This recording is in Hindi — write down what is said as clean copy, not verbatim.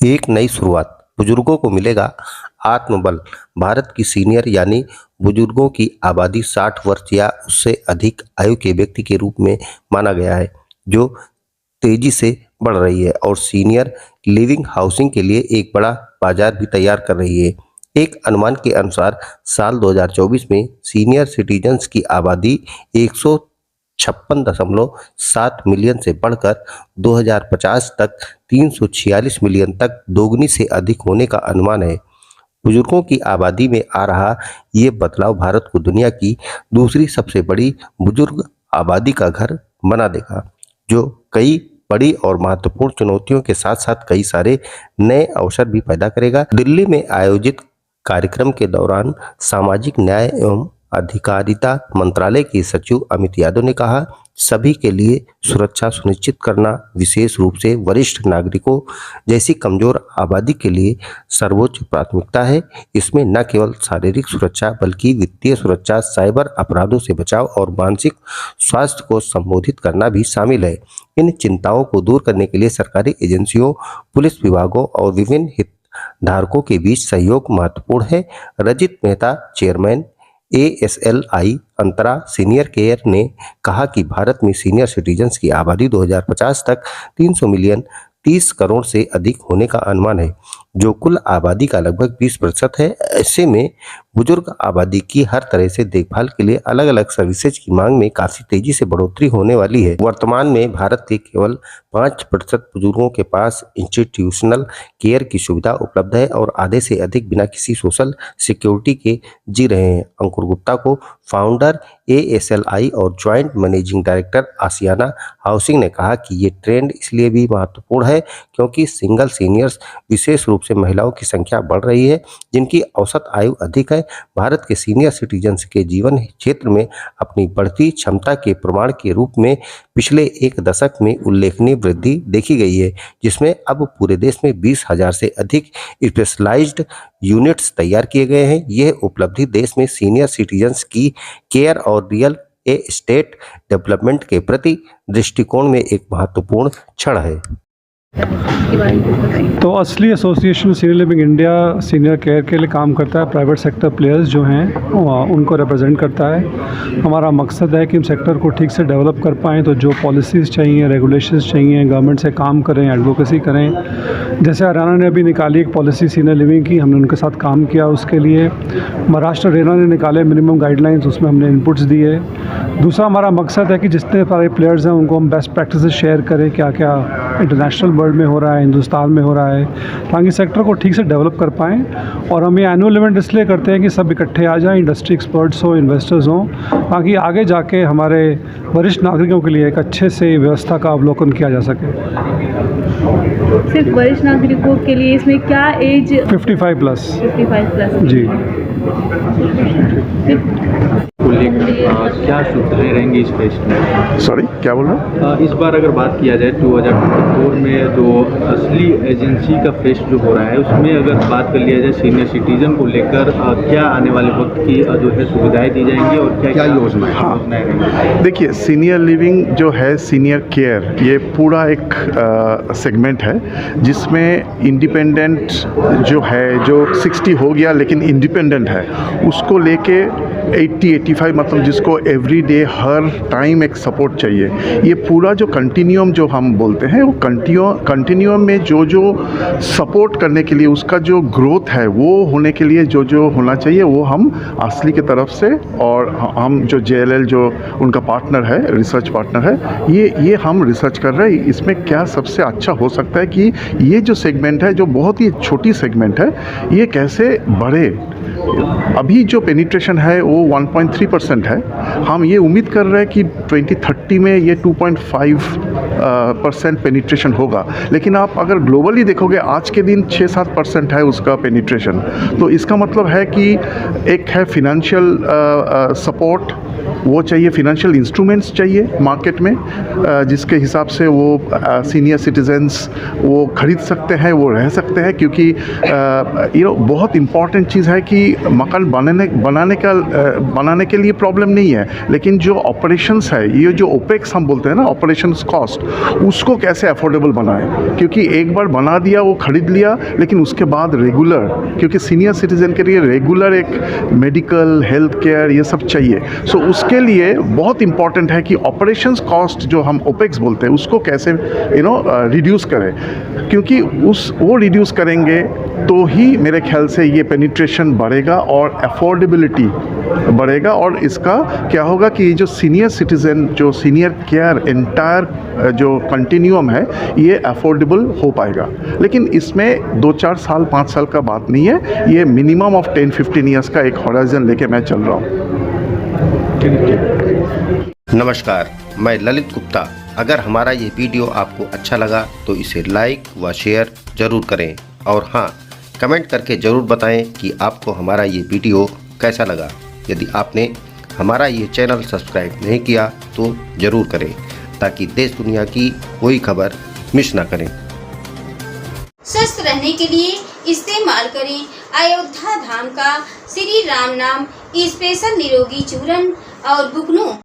एक नई शुरुआत, बुजुर्गों को मिलेगा आत्मबल। भारत की सीनियर यानी बुजुर्गों की आबादी 60 वर्ष या उससे अधिक आयु के व्यक्ति के रूप में माना गया है, जो तेजी से बढ़ रही है और सीनियर लिविंग हाउसिंग के लिए एक बड़ा बाजार भी तैयार कर रही है। एक अनुमान के अनुसार साल 2024 में सीनियर सिटीजन्स की आबादी 156.7 मिलियन से बढ़कर 2050 तक 346 मिलियन तक दोगुनी से अधिक होने का अनुमान है। बुजुर्गों की आबादी में आ रहा ये बदलाव भारत को दुनिया की दूसरी सबसे बड़ी बुजुर्ग आबादी का घर बना देगा, जो कई बड़ी और महत्वपूर्ण चुनौतियों के साथ साथ कई सारे नए अवसर भी पैदा करेगा। दिल्ली में आयोजित कार्यक्रम के दौरान सामाजिक न्याय एवं अधिकारिता मंत्रालय के सचिव अमित यादव ने कहा, सभी के लिए सुरक्षा सुनिश्चित करना, विशेष रूप से वरिष्ठ नागरिकों जैसी कमजोर आबादी के लिए सर्वोच्च प्राथमिकता है। इसमें न केवल शारीरिक सुरक्षा बल्कि वित्तीय सुरक्षा, साइबर अपराधों से बचाव और मानसिक स्वास्थ्य को संबोधित करना भी शामिल है। इन चिंताओं को दूर करने के लिए सरकारी एजेंसियों, पुलिस विभागों और विभिन्न हितधारकों के बीच सहयोग महत्वपूर्ण है। रजित मेहता, चेयरमैन ASLI अंतरा सीनियर केयर ने कहा कि भारत में सीनियर सिटीजन्स की आबादी 2050 तक 300 मिलियन 30 करोड़ से अधिक होने का अनुमान है, जो कुल आबादी का लगभग 20% है। ऐसे में बुजुर्ग आबादी की हर तरह से देखभाल के लिए अलग अलग सर्विसेज की मांग में काफी तेजी से बढ़ोतरी होने वाली है। वर्तमान में भारत के केवल 5% बुजुर्गों के पास इंस्टीट्यूशनल केयर की सुविधा उपलब्ध है और आधे से अधिक बिना किसी सोशल सिक्योरिटी के जी रहे हैं। अंकुर गुप्ता को फाउंडर ASLI और ज्वाइंट मैनेजिंग डायरेक्टर आसियाना हाउसिंग ने कहा कि ये ट्रेंड इसलिए भी महत्वपूर्ण है क्योंकि सिंगल सीनियर्स, विशेष रूप से महिलाओं की संख्या बढ़ रही है, जिनकी औसत आयु अधिक है। भारत के सीनियर सिटीजन्स के जीवन क्षेत्र में अपनी बढ़ती क्षमता के प्रमाण के रूप में पिछले एक दशक में उल्लेखनीय वृद्धि देखी गई है, जिसमें अब पूरे देश में 20,000 से अधिक स्पेशलाइज्ड यूनिट्स तैयार किए गए हैं। यह उपलब्धि देश में सीनियर सिटीजन्स की केयर और रियल एस्टेट डेवलपमेंट के प्रति दृष्टिकोण में एक महत्वपूर्ण क्षण है। तो असली association senior living India senior care के लिए काम करता है। प्राइवेट सेक्टर प्लेयर्स जो हैं उनको रिप्रेजेंट करता है। हमारा मकसद है कि हम सेक्टर को ठीक से डेवलप कर पाएँ, तो जो पॉलिसीज़ चाहिए, रेगुलेशंस चाहिए, गवर्नमेंट से काम करें, एडवोकेसी करें। जैसे हरियाणा ने अभी निकाली एक पॉलिसी सीनियर लिविंग की, हमने उनके साथ काम किया उसके लिए। महाराष्ट्र रेरा ने निकाले मिनिमम गाइडलाइंस, उसमें हमने इनपुट्स दिए। दूसरा हमारा मकसद है कि जितने सारे प्लेयर्स हैं उनको हम बेस्ट प्रैक्टिसेस शेयर करें, क्या क्या इंटरनेशनल वर्ल्ड में हो रहा है, हिंदुस्तान में हो रहा है, ताकि सेक्टर को ठीक से डेवलप कर पाएँ। और हम ये एनुअल इवेंट इसलिए करते हैं कि सब इकट्ठे आ जाएं, इंडस्ट्री एक्सपर्ट्स हो, इन्वेस्टर्स हों, ताकि आगे जाके हमारे वरिष्ठ नागरिकों के लिए एक अच्छे से व्यवस्था का अवलोकन किया जा सके। सिर्फ वरिष्ठ नागरिकों के लिए इसमें क्या एज? 55 प्लस जी। क्या सूत्रें रहेंगी इस फेस्ट में? सॉरी, क्या बोल रहे हैं? इस बार अगर बात किया जाए 2024 में जो असली एजेंसी का फेस्ट जो हो रहा है, उसमें अगर बात कर लिया जाए सीनियर सिटीजन को लेकर क्या आने वाले वक्त की जो है सुविधाएं दी जाएंगी और क्या क्या योजनाएं रहेंगी? देखिए, सीनियर लिविंग जो है, सीनियर केयर, ये पूरा एक सेगमेंट है जिसमें इंडिपेंडेंट जो है, जो 60 हो गया लेकिन इंडिपेंडेंट है, उसको लेके 80-85 मतलब जिसको एवरी डे हर टाइम एक सपोर्ट चाहिए। ये पूरा जो कंटिन्यूम जो हम बोलते हैं, वो कंटिन्यूम में जो जो सपोर्ट करने के लिए उसका जो ग्रोथ है वो होने के लिए जो जो होना चाहिए वो हम असली की तरफ से, और हम जो JLL जो उनका पार्टनर है, रिसर्च पार्टनर है, ये हम रिसर्च कर रहे हैं इसमें क्या सबसे अच्छा हो सकता है कि ये जो सेगमेंट है, जो बहुत ही छोटी सेगमेंट है, ये कैसे बढ़े। अभी जो पेनिट्रेशन है वो 1.3% है। हम ये उम्मीद कर रहे हैं कि 2030 में ये 2.5% पेनिट्रेशन होगा। लेकिन आप अगर ग्लोबली देखोगे, आज के दिन 6-7% है उसका पेनिट्रेशन। तो इसका मतलब है कि एक है फिनेंशियल सपोर्ट, वो चाहिए, फिनेंशियल इंस्ट्रूमेंट्स चाहिए मार्केट में जिसके हिसाब से वो सीनियर सिटीजन्स वो खरीद सकते हैं, वो रह सकते हैं। क्योंकि बहुत इम्पॉर्टेंट चीज़ है कि मकान बनाने के लिए प्रॉब्लम नहीं है, लेकिन जो ऑपरेशंस है, ये जो ओपेक्स हम बोलते हैं ना, ऑपरेशंस कॉस्ट, उसको कैसे अफोर्डेबल बनाएं। क्योंकि एक बार बना दिया, वो खरीद लिया, लेकिन उसके बाद रेगुलर, क्योंकि सीनियर सिटीजन के लिए रेगुलर एक मेडिकल हेल्थ केयर ये सब चाहिए। सो उसके लिए बहुत इंपॉर्टेंट है कि ऑपरेशंस कॉस्ट जो हम ओपेक्स बोलते हैं उसको कैसे रिड्यूस करें। क्योंकि वो रिड्यूस करेंगे तो ही मेरे ख्याल से ये पेनिट्रेशन बढ़ेगा और अफोर्डेबिलिटी बढ़ेगा, और इसका क्या होगा कि जो सीनियर सिटीज़न, जो सीनियर केयर एंटायर जो कंटिन्यूम है, ये अफोर्डेबल हो पाएगा। लेकिन इसमें 2-4 साल 5 साल का बात नहीं है, ये मिनिमम ऑफ 10-15 ईयर्स का एक हॉराइजन लेके मैं चल रहा हूँ। नमस्कार, मैं ललित गुप्ता। अगर हमारा ये वीडियो आपको अच्छा लगा तो इसे लाइक व शेयर ज़रूर करें, और हाँ, कमेंट करके ज़रूर बताएं कि आपको हमारा ये वीडियो कैसा लगा। यदि आपने हमारा ये चैनल सब्सक्राइब नहीं किया तो ज़रूर करें, ताकि देश दुनिया की कोई खबर मिस ना करें। स्वस्थ रहने के लिए इस्तेमाल करें अयोध्या धाम का श्री राम नाम स्पेशल निरोगी चूर्ण और बुकनों।